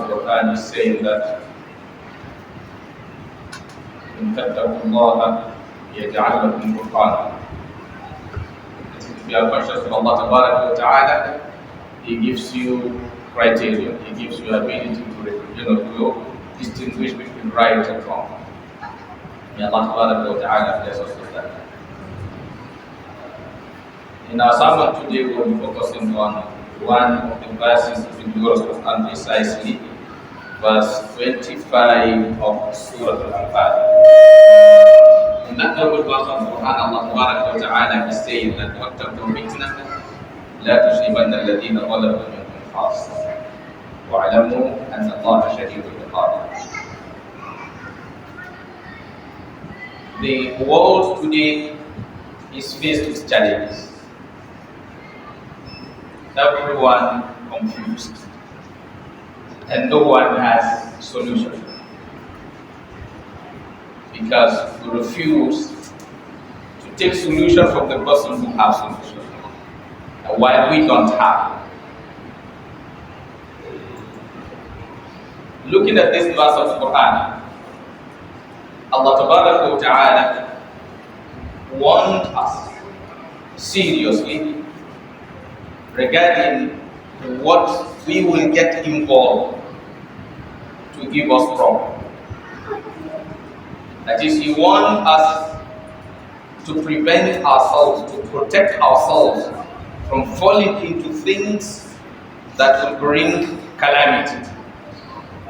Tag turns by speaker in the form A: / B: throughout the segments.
A: Quran is saying that إن تتقوا الله يجعل لكم فرقانا. If you are conscious of Allah wa ta'ala, He gives you criteria, He gives you ability to distinguish between right and wrong. May Allah wa ta'ala bless us with that. In our sermon today, we will be focusing on one of the verses in the Quran, precisely verse 25 of Surah Al-Anfal. In that noble verse of the Quran, Allah wa ta'ala is saying that وَاتَّقُوا فِتْنَةً لَا تُصِيبَنَّ الَّذِينَ ظَلَمُوا مِنكُمْ خَاصَّةً وَاعْلَمُوا أَنَّ اللَّهَ شَدِيدُ الْعِقَابِ. The world today is faced with challenges. Everyone confused, and no one has solution, because we refuse to take solution from the person who has solution, and while we don't have. Looking at this verse of the Quran, Allah wa ta'ala warned us seriously regarding what we will get involved to give us problem. That is, He wants us to prevent ourselves, to protect ourselves from falling into things that will bring calamity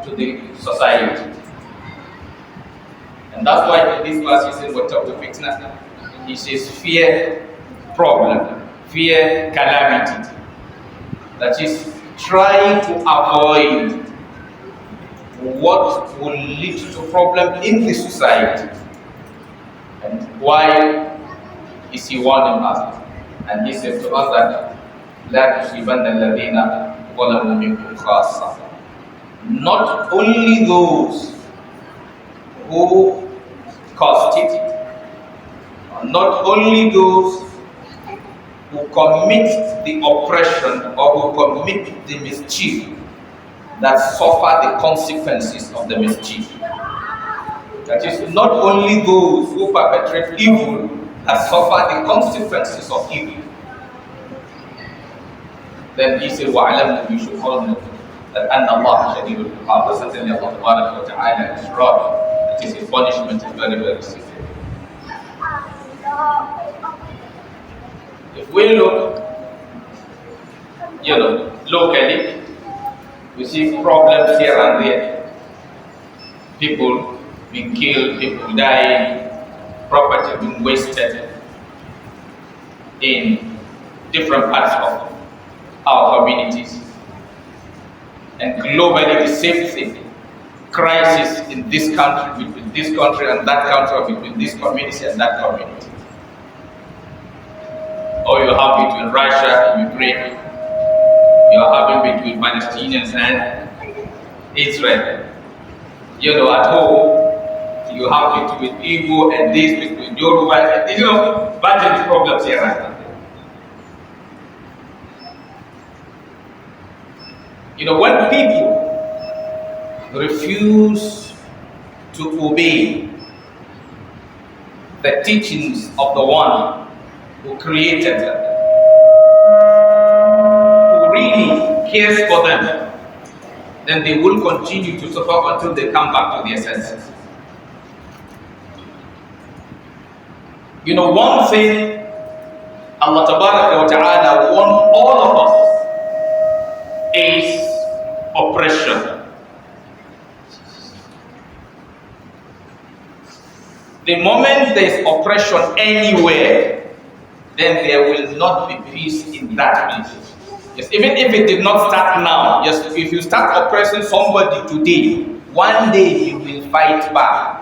A: to the society. And that's why in this verse He says, "Whatever fitna," He says, fear problem, fear calamity. That is, trying to avoid what will lead to problem in the society. And why is He warning us? And He said to us that لَا تُصِيبَنَّ الَّذِينَ ظَلَمُوا مِنكُمْ خَاصَّةً. Not only those who caused it, not only those who commit the oppression or who commit the mischief that suffer the consequences of the mischief. That is, not only those who perpetrate evil that suffer the consequences of evil. Then He said, وَعَلَمْ, you should all know that أَنَّ اللَّهَ شَدِيدُ الْعِقَابِ. Certainly Allah wa ta'ala is wrong. That is, His punishment is very, very severe. If we look, locally, we see problems here and there. People being killed, people dying, property being wasted in different parts of our communities. And globally, the same thing. Crisis in this country, between this country and that country, or between this community and that community. Or you have between Russia and Ukraine. You are having between Palestinians and Israel. At home, you have between Igbo and this, between Yoruba and budget problems here and there. When people refuse to obey the teachings of the one who created them, who really cares for them, then they will continue to suffer until they come back to their senses. One thing Allah wa ta'ala wants all of us is oppression. The moment there is oppression anywhere, then there will not be peace in that place. Yes, even if it did not start now, yes, if you start oppressing somebody today, one day he will fight back.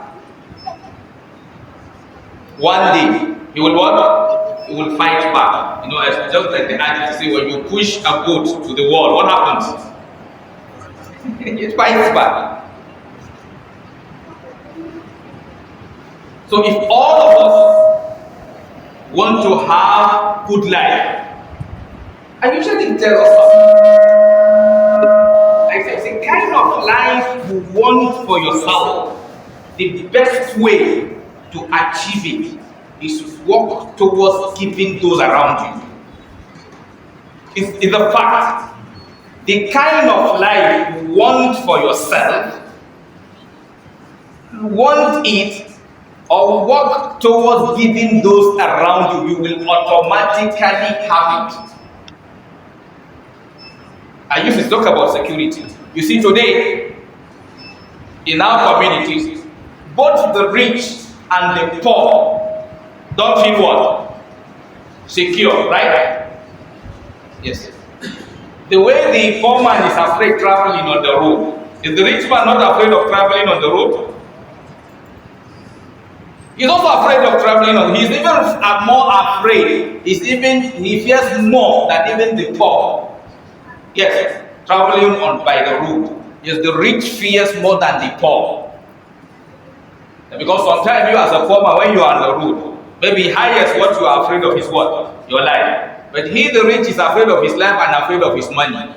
A: One day he will what? He will fight back. It's just like the adage to say, when you push a boat to the wall, what happens? It fights back. So if all of us want to have good life, I usually tell us, it's a kind of you want for yourself, the best way to achieve it is to work towards giving those around you. It's a fact. The kind of life you want for yourself, you want it, or work towards giving those around you, you will automatically have it. I used to talk about security. You see, today, in our communities, both the rich and the poor don't feel what? Secure, right? Yes. The way the poor man is afraid traveling on the road, is the rich man not afraid of traveling on the road? He's also afraid of traveling on. He's even more afraid. He fears more than even the poor. Yes, traveling on by the road. Yes, the rich fears more than the poor. Because sometimes you as a poor man, when you are on the road, maybe highest what you are afraid of is what? Your life. But he, the rich, is afraid of his life and afraid of his money.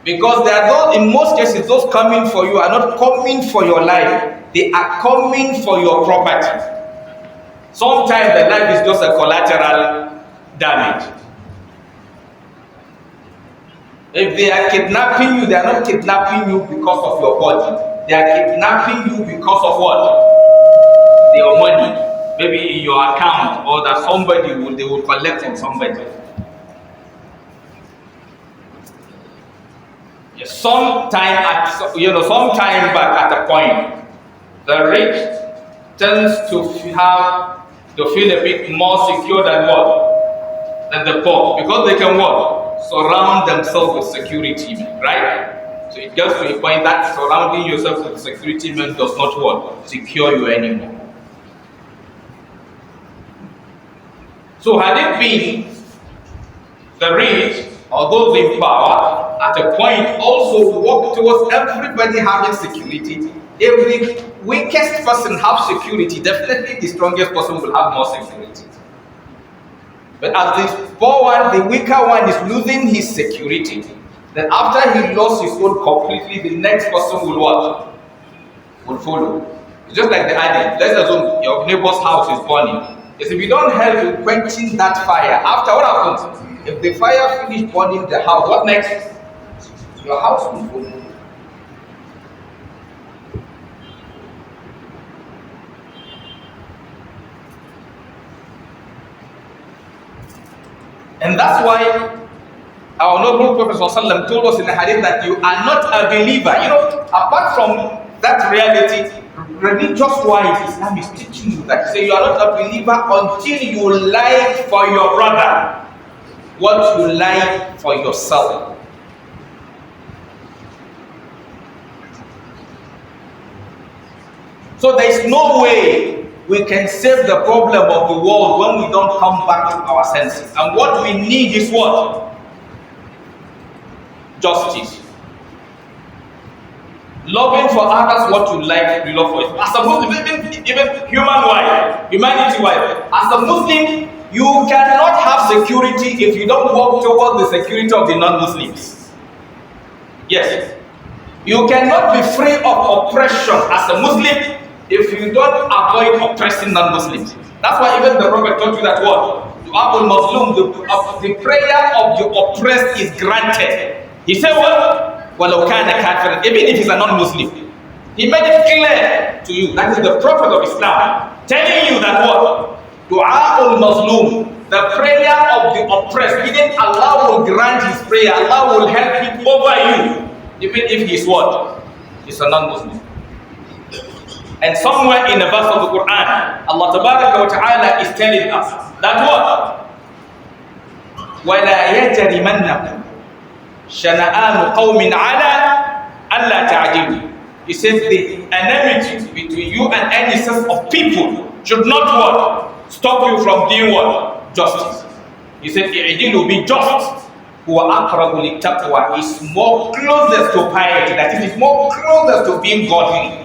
A: Because they are those, in most cases, those coming for you are not coming for your life. They are coming for your property. Sometimes the life is just a collateral damage. If they are kidnapping you, they are not kidnapping you because of your body. They are kidnapping you because of what? Your money. Maybe in your account, or that they will collect from somebody. Yes, sometime back at a point, the rich tends to feel a bit more secure than what? Than the poor, because they can what? Surround themselves with security men, right? So it gets to a point that surrounding yourself with security men does not what? Secure you anymore. So had it been the rich or those in power at a point also work towards everybody having security, if the weakest person have security, definitely the strongest person will have more security. But as the poor one, the weaker one is losing his security, then after he lost his own completely, the next person will what? Will follow. It's just like the addict. Let's assume your neighbor's house is burning. Yes, if you don't help in quenching that fire, after what happens? If the fire finishes burning the house, what next? Your house will follow. And that's why our noble Prophet ﷺ told us in the hadith that you are not a believer. You know, apart from that reality, religious-wise, Islam is teaching you that. Say you are not a believer until you lie for your brother what you lie for yourself. So there is no way we can save the problem of the world when we don't come back to our senses. And what we need is what? Justice. Loving for others what you like, you love for it. As a Muslim, even humanity-wise, as a Muslim, you cannot have security if you don't work towards the security of the non-Muslims. Yes. You cannot be free of oppression as a Muslim if you don't avoid oppressing non-Muslims. That's why even the Prophet told you that what? Du'a'ul Mazlum, the prayer of the oppressed is granted. He said what? وَلَوْ كَانَ كَافِرًا, even if he's a non-Muslim. He made it clear to you. That is the Prophet of Islam telling you that what? Du'a'ul Mazlum, the prayer of the oppressed, meaning Allah will grant his prayer, Allah will help him over you, even if he's what? He's a non-Muslim. And somewhere in the verse of the Quran, Allah Tabaraka wa Ta'ala is telling us that what? وَلَا يَجْرِمَنَّكُمْ شَنَآنُ قَوْمٍ عَلَىٰ أَلَّا تَعْجِلُوا. He says the enmity between you and any set of people should not what? Stop you from doing what? Justice. He said, will be just. Who are أَقْرَبُ لِلتَّقْوَى is more closest to piety, that is more closest to being godly.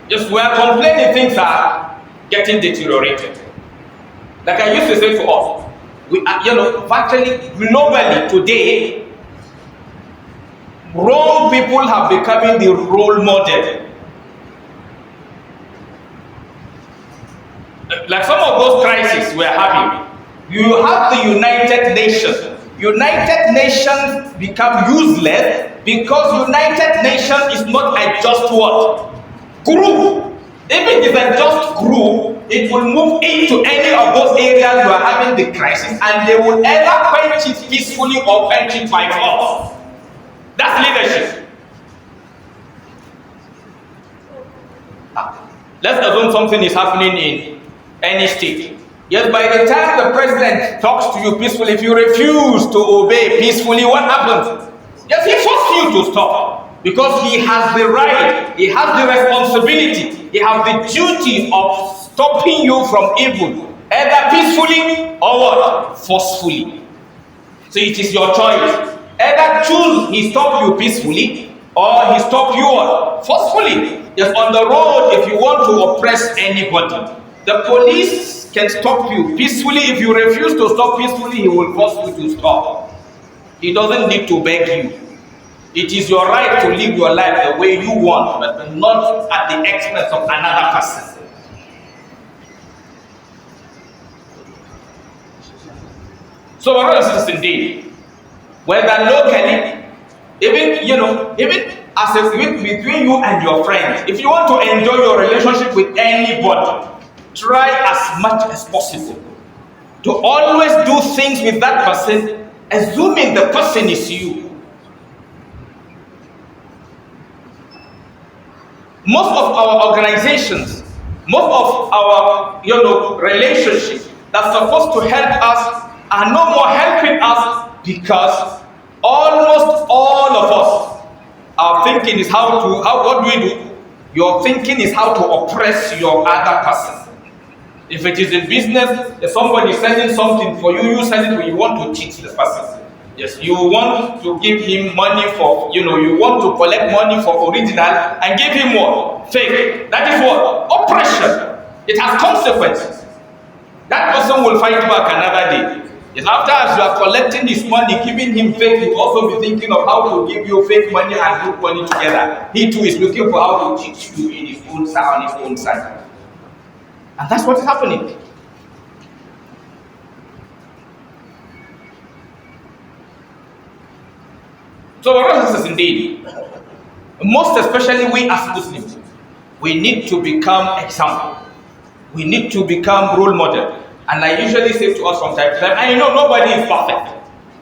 A: Just we are complaining things are getting deteriorated. Like I used to say to us, we are, virtually globally today, Wrong people have become the role model. Like some of those crises we're having, you have the United Nations. United Nations become useless because United Nations is not a just what? Group. If it is a just group, it will move into any of those areas you are having the crisis, and they will either quench it peacefully or quench it by force. That's leadership. Let's assume something is happening in any state. Yes, by the time the president talks to you peacefully, if you refuse to obey peacefully, what happens? Yes, he forces you to stop because he has the right, he has the responsibility, he has the duty of stopping you from evil, either peacefully or what? Forcefully. So it is your choice. Either choose he stop you peacefully or he stop you what? Forcefully. Yes, on the road, if you want to oppress anybody, the police can stop you peacefully. If you refuse to stop peacefully, he will force you to stop. He doesn't need to beg you. It is your right to live your life the way you want, but not at the expense of another person. So, brothers and sisters, indeed, whether locally, even as a between you and your friends, if you want to enjoy your relationship with anybody, try as much as possible to always do things with that person, assuming the person is you. Most of our organizations, most of our relationships that's supposed to help us are no more helping us because almost all of us, our thinking is what do we do? Your thinking is how to oppress your other person. If it is in business, if somebody is selling something for you, you sell it when you want to cheat the person. Yes, you want to give him money for, you want to collect money for original and give him what? Fake. That is what? Oppression. It has consequences. That person will fight back another day. Yes, after as you are collecting his money, giving him fake, he will also be thinking of how to give you fake money and group money together. He too is looking for how to cheat you in his own side, on his own side. And that's what is happening. So, brothers and sisters, indeed, most especially we as Muslims, we need to become example. We need to become role model. And I usually say to us from time to time, I know nobody is perfect.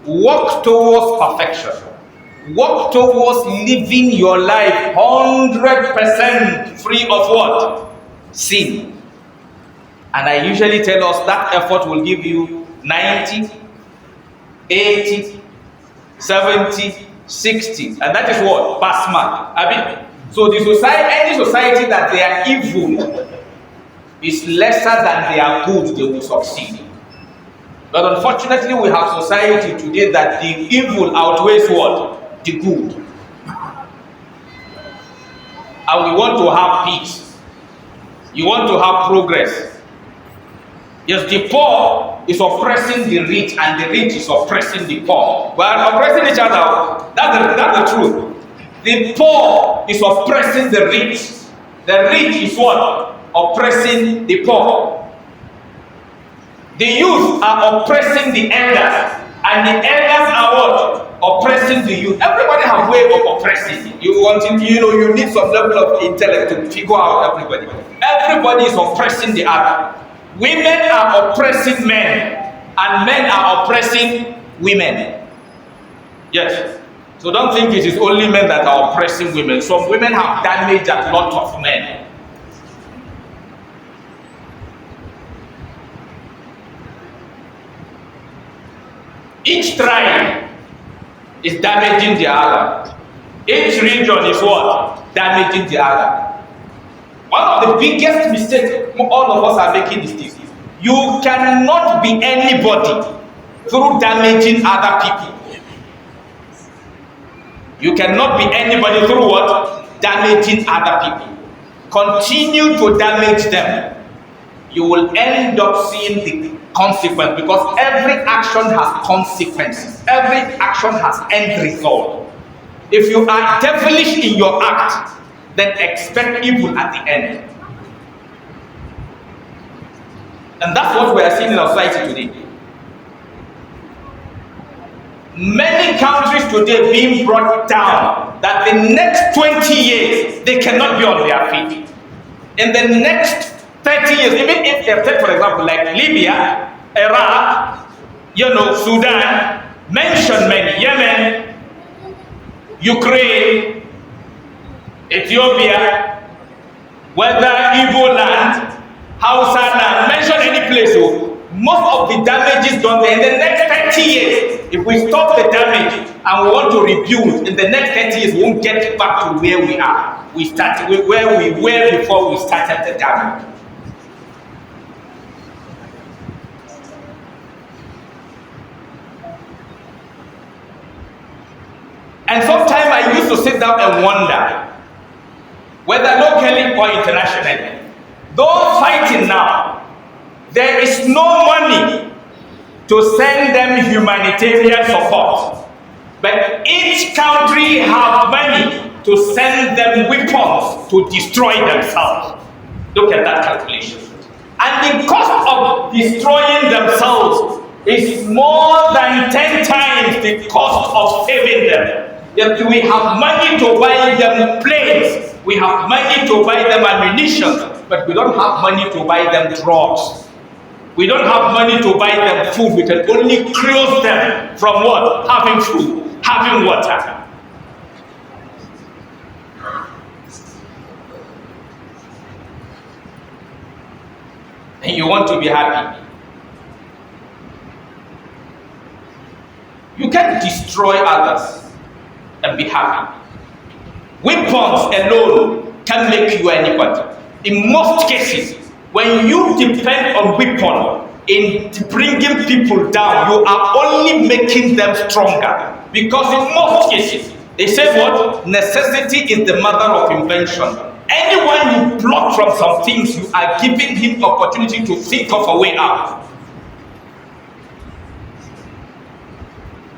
A: Work towards perfection. Work towards living your life 100% free of what? Sin. And I usually tell us that effort will give you 90, 80, 70, 60. And that is what? Pass mark. So the society, any society that they are evil is lesser than they are good, they will succeed. But unfortunately, we have society today that the evil outweighs what? The good. And we want to have peace. You want to have progress. Yes, the poor is oppressing the rich, and the rich is oppressing the poor. We are oppressing each other. That's the truth. The poor is oppressing the rich. The rich is what? Oppressing the poor. The youth are oppressing the elders, and the elders are what? Oppressing the youth. Everybody has a way of oppressing. You need some level of intellect to figure out everybody. Everybody is oppressing the other. Women are oppressing men, and men are oppressing women. Yes. So don't think it is only men that are oppressing women. Some women have damaged a lot of men. Each tribe is damaging the other. Each region is what? Damaging the other. One of the biggest mistakes all of us are making is this. You cannot be anybody through damaging other people. You cannot be anybody through what? Damaging other people. Continue to damage them. You will end up seeing the consequence, because every action has consequences. Every action has end result. If you are devilish in your act, then expect evil at the end. And that's what we are seeing in our society today. Many countries today being brought down that the next 20 years they cannot be on their feet. In the next 30 years, even if they take, for example, like Libya, Iraq, Sudan, mention many, Yemen, Ukraine, Ethiopia, whether Igbo land, Hausa land, mention any place, most of the damage is done there. In the next 30 years, if we stop the damage and we want to rebuild, in the next 30 years, we won't get back to where we are. We started where we were before we started the damage. And sometimes I used to sit down and wonder whether locally or internationally, those fighting now, there is no money to send them humanitarian support. But each country has money to send them weapons to destroy themselves. Look at that calculation. And the cost of destroying themselves is more than 10 times the cost of saving them. Yet we have money to buy them planes, we have money to buy them ammunition, but we don't have money to buy them drugs. We don't have money to buy them food. We can only close them from what? Having food, having water. And you want to be happy. You can't destroy others and be happy. Weapons alone can make you anybody. In most cases, when you depend on weapon in bringing people down, you are only making them stronger. Because in most cases, they say what? Necessity is the mother of invention. Anyone you block from some things, you are giving him opportunity to think of a way out.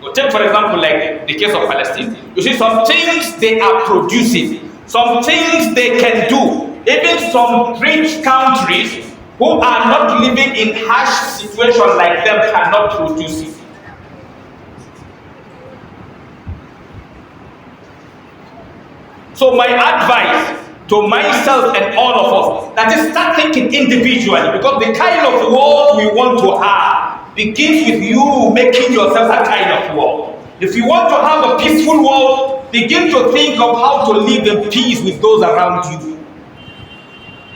A: We'll take for example like the case of Palestine. You see some things they are producing, some things they can do. Even some rich countries who are not living in harsh situations like them cannot produce it. So my advice to myself and all of us, that is start thinking individually, because the kind of world we want to have begins with you making yourself that kind of world. If you want to have a peaceful world, begin to think of how to live in peace with those around you.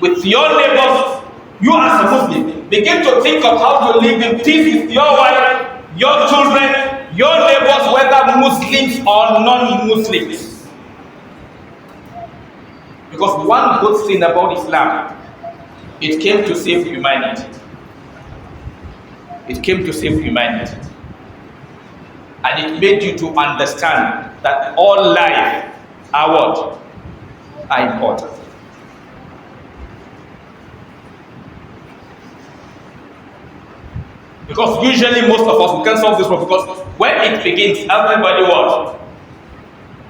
A: With your neighbors, you as a Muslim, begin to think of how to live in peace with your wife, your children, your neighbors, whether Muslims or non-Muslims. Because one good thing about Islam, it came to save humanity. It came to save humanity. And it made you to understand that all life are what? Are important. Because usually most of us, we can solve this problem, because when it begins, everybody what?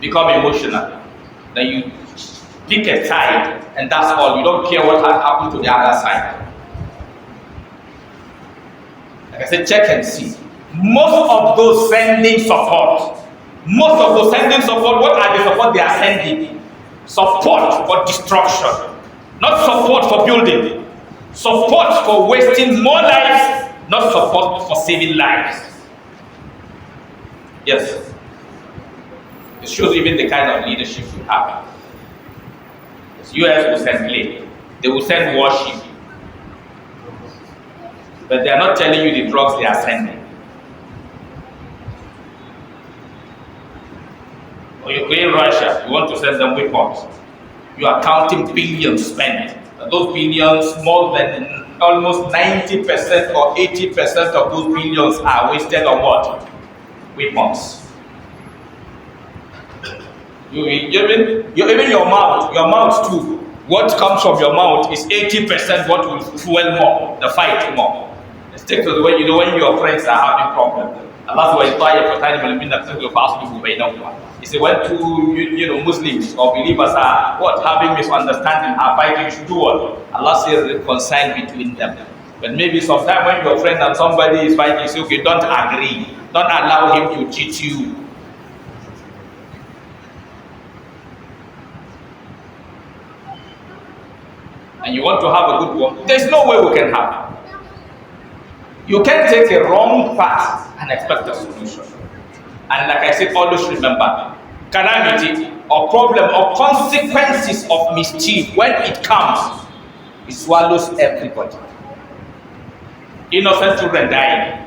A: Become emotional. Then you pick a side, and that's all. You don't care what has happened to the other side. Like I said, check and see. Most of those sending support, what are the support they are sending? Support for destruction, not support for building. Support for wasting more lives, not support for saving lives. Yes. It shows even the kind of leadership you have. The US will send plane, they will send warship, but they are not telling you the drugs they are sending. Or Ukraine, Russia, you want to send them weapons. You are counting billions spent. And those billions, more than almost 90% or 80% of those billions are wasted on what? Weapons. Even your mouth too. What comes from your mouth is 80% what will fuel more, the fight more. Let's take to the way, when your friends are having problems. And that's why it's why for time will mean that you fast people by now. He said when two Muslims or believers are having misunderstanding, are fighting, you should do what? Allah says reconcile between them. But maybe sometime when your friend and somebody is fighting, you say, okay, don't agree. Don't allow him to cheat you. And you want to have a good one, there's no way we can have it. You can't take a wrong path and expect a solution. And like I said, always remember, calamity or problem or consequences of mischief, when it comes, it swallows everybody. Innocent children dying.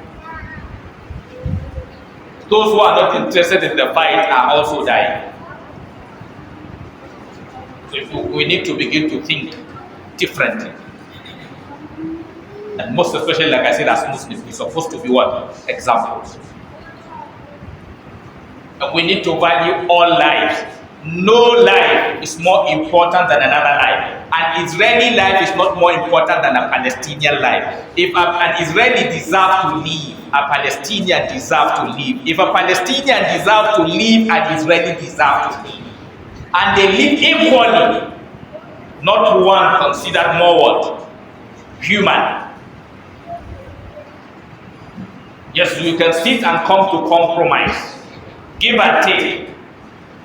A: Those who are not interested in the fight are also dying. So we need to begin to think differently. And most especially, like I said, as Muslims, we're supposed to be what? Examples. And we need to value all lives. No life is more important than another life. An Israeli life is not more important than a Palestinian life. If an Israeli deserves to live, a Palestinian deserves to live. If a Palestinian deserves to live, an Israeli deserves to live. And they live equally. Not one considered more what? Human. Yes, you can sit and come to compromise. Give and take.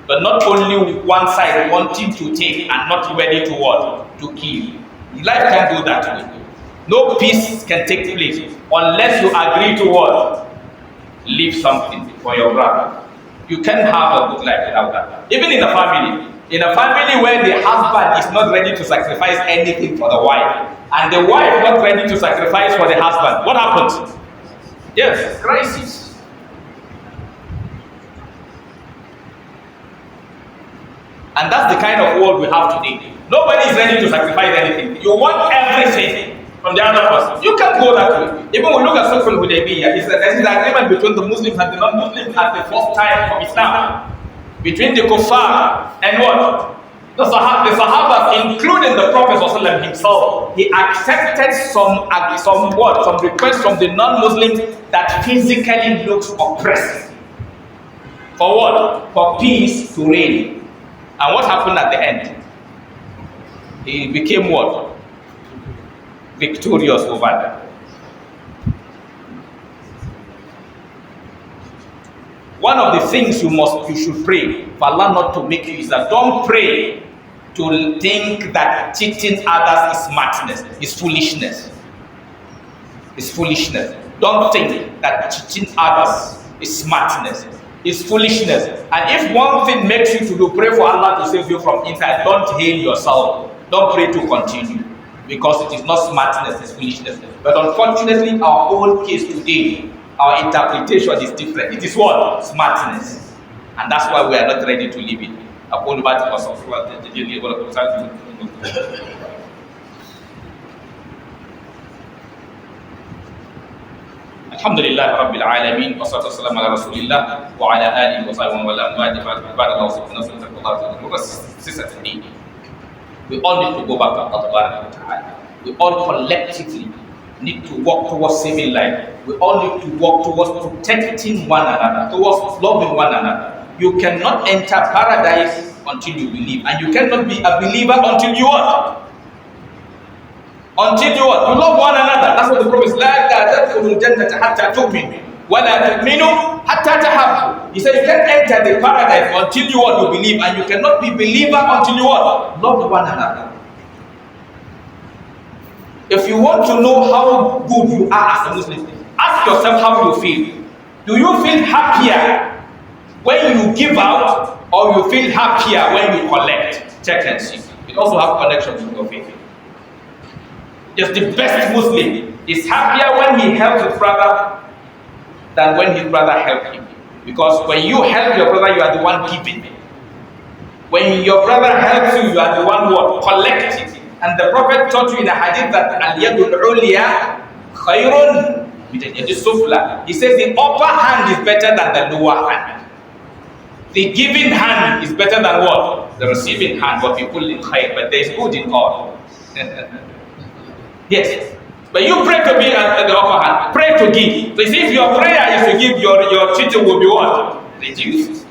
A: But not only one side wanting to take and not ready to what? To give. Life can't go that way. No peace can take place unless you agree to what? Leave something for your brother. You can't have a good life without that. Even in a family. In a family where the husband is not ready to sacrifice anything for the wife, and the wife not ready to sacrifice for the husband, what happens? Yes, crisis. And that's the kind of world we have today. Nobody is ready to sacrifice anything. You want everything from the other person. You can't go that way. Even when we look at Sulh al-Hudaybiyah, there's an agreement between the Muslims and the non-Muslims at the first time of Islam. Between the kuffar and what? The Sahaba, including the Prophet ﷺ himself, he accepted some requests from the non-Muslims that physically looks oppressive. For what? For peace to reign. And what happened at the end? He became what? Victorious over them. One of the things you should pray for Allah not to make you is that don't pray to think that cheating others is smartness, is foolishness. It's foolishness. Don't think that cheating others is smartness, is foolishness. And if one thing makes you to do, pray for Allah to save you from inside. Don't hail yourself. Don't pray to continue, because it is not smartness, it's foolishness. But unfortunately, our own case today, our interpretation is different. It is what? Smartness. And that's why we are not ready to live it. Alhamdulillah Rabbil Alameen wa salatu wassalamu ala Rasulillah wa ala alihi wa sahbihi wa ala we all need to go back to Allah. We all collectively need to work towards saving life. We all need to work towards protecting one another, towards loving one another. You cannot enter paradise until you believe, and you cannot be a believer until you what? Until you what? You love one another. That's what the Prophet said. He said you can't enter the paradise until you what? You believe, and you cannot be believer until you what? Love one another. If you want to know how good you are as a Muslim, ask yourself how you feel. Do you feel happier when you give out, or you feel happier when you collect? Check and see. It also has connection with your faith. Just the best Muslim is happier when he helps his brother than when his brother helps him. Because when you help your brother, you are the one giving. When your brother helps you, you are the one who collecting. And the Prophet taught you in a hadith that al-yadul ulya khayrun min al-yadi sufla. He says the upper hand is better than the lower hand. The giving hand is better than what? The receiving hand. What people in khayr, but there is good in all. Yes. But you pray to be at the upper hand. Pray to give. So you see, if your prayer is to give, your cheating will be what? Reduced.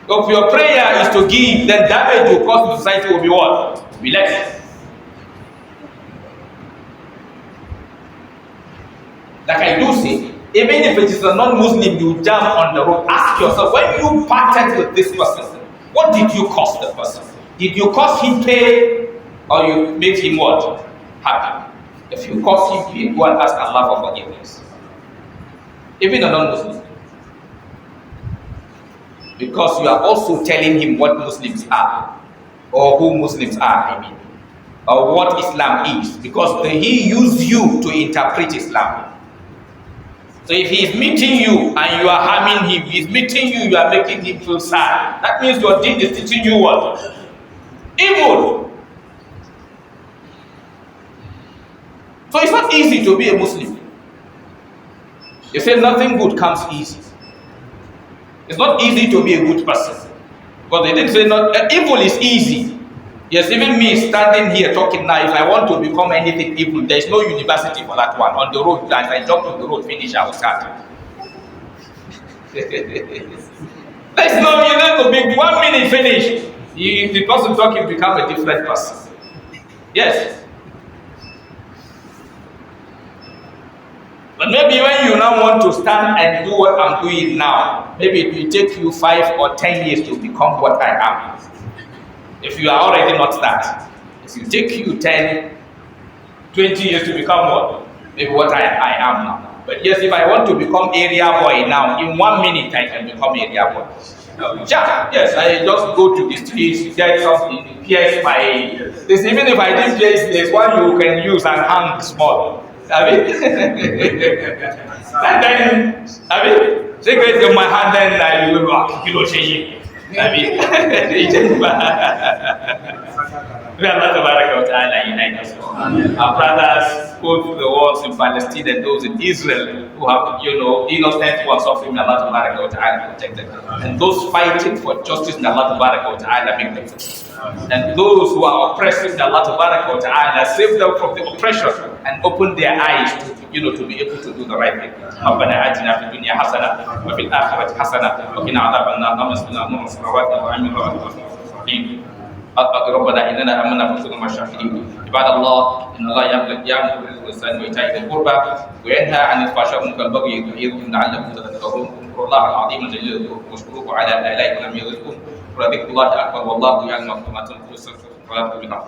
A: If your prayer is to give, then damage you cause to society will be what? Will be less. Like I do say, even if it is a non-Muslim you jam on the road, ask yourself, when you parted with this person, what did you cost the person? Did you cause him pain or you made him what? Happy. If you cause him pain, go and ask Allah for forgiveness. Even a non-Muslim. Because you are also telling him what Muslims are, or who Muslims are, I mean, or what Islam is, because he used you to interpret Islam. So if he is meeting you and you are harming him, he is meeting you, you are making him feel sad. That means your deed is teaching you what? Evil. So it's not easy to be a Muslim. You say nothing good comes easy. It's not easy to be a good person. Because they didn't say not, evil is easy. Yes, even me standing here talking now, if I want to become anything evil, there is no university for that one. On the road, as I jump on the road, finish, I will start. There's no, you need to be 1 minute finish. The person talking become a different person. Yes. But maybe when you now want to stand and do what I'm doing now, maybe it will take you 5 or 10 years to become what I am. If you are already not that, it will take you 10, 20 years to become what? Maybe what I am now. But yes, if I want to become area boy now, in 1 minute I can become area boy. Yes, I just go to the streets, get something, pierce my. Even if I didn't pierce, there's one you can use and hang small. I mean, and then, cigarette in my hand, then I will rock, kilo change. I mean, may Allah Tabaraka wa Ta'ala unite us. Our brothers, both the ones in Palestine and those in Israel who have, innocent ones suffering, Allah Tabaraka wa Ta'ala protect them. And those fighting for justice, Allah Tabaraka wa Ta'ala make them successful. And those who are oppressing, Allah Tabaraka wa Ta'ala save them from the oppression and open their eyes to be able to do the right thing. ربنا آتنا في الدنيا حسنة وفي الآخرة حسنة وقنا عذاب النار. اللهم صل على محمد وعلى آله ربنا إننا آمنا فاغفر لنا الشاكرين. عباد الله إن الله يأمر بالإحسان وإيتاء ذي القربى وينهى عن الفحشاء والمنكر والبغي يعظكم لعلكم تذكرون. اذكروا الله العظيم الجليل واشكروه على آلائه ولم يذكركم ولذكر الله أكبر والله يعلم ما تنفقون. ولا تؤمنوا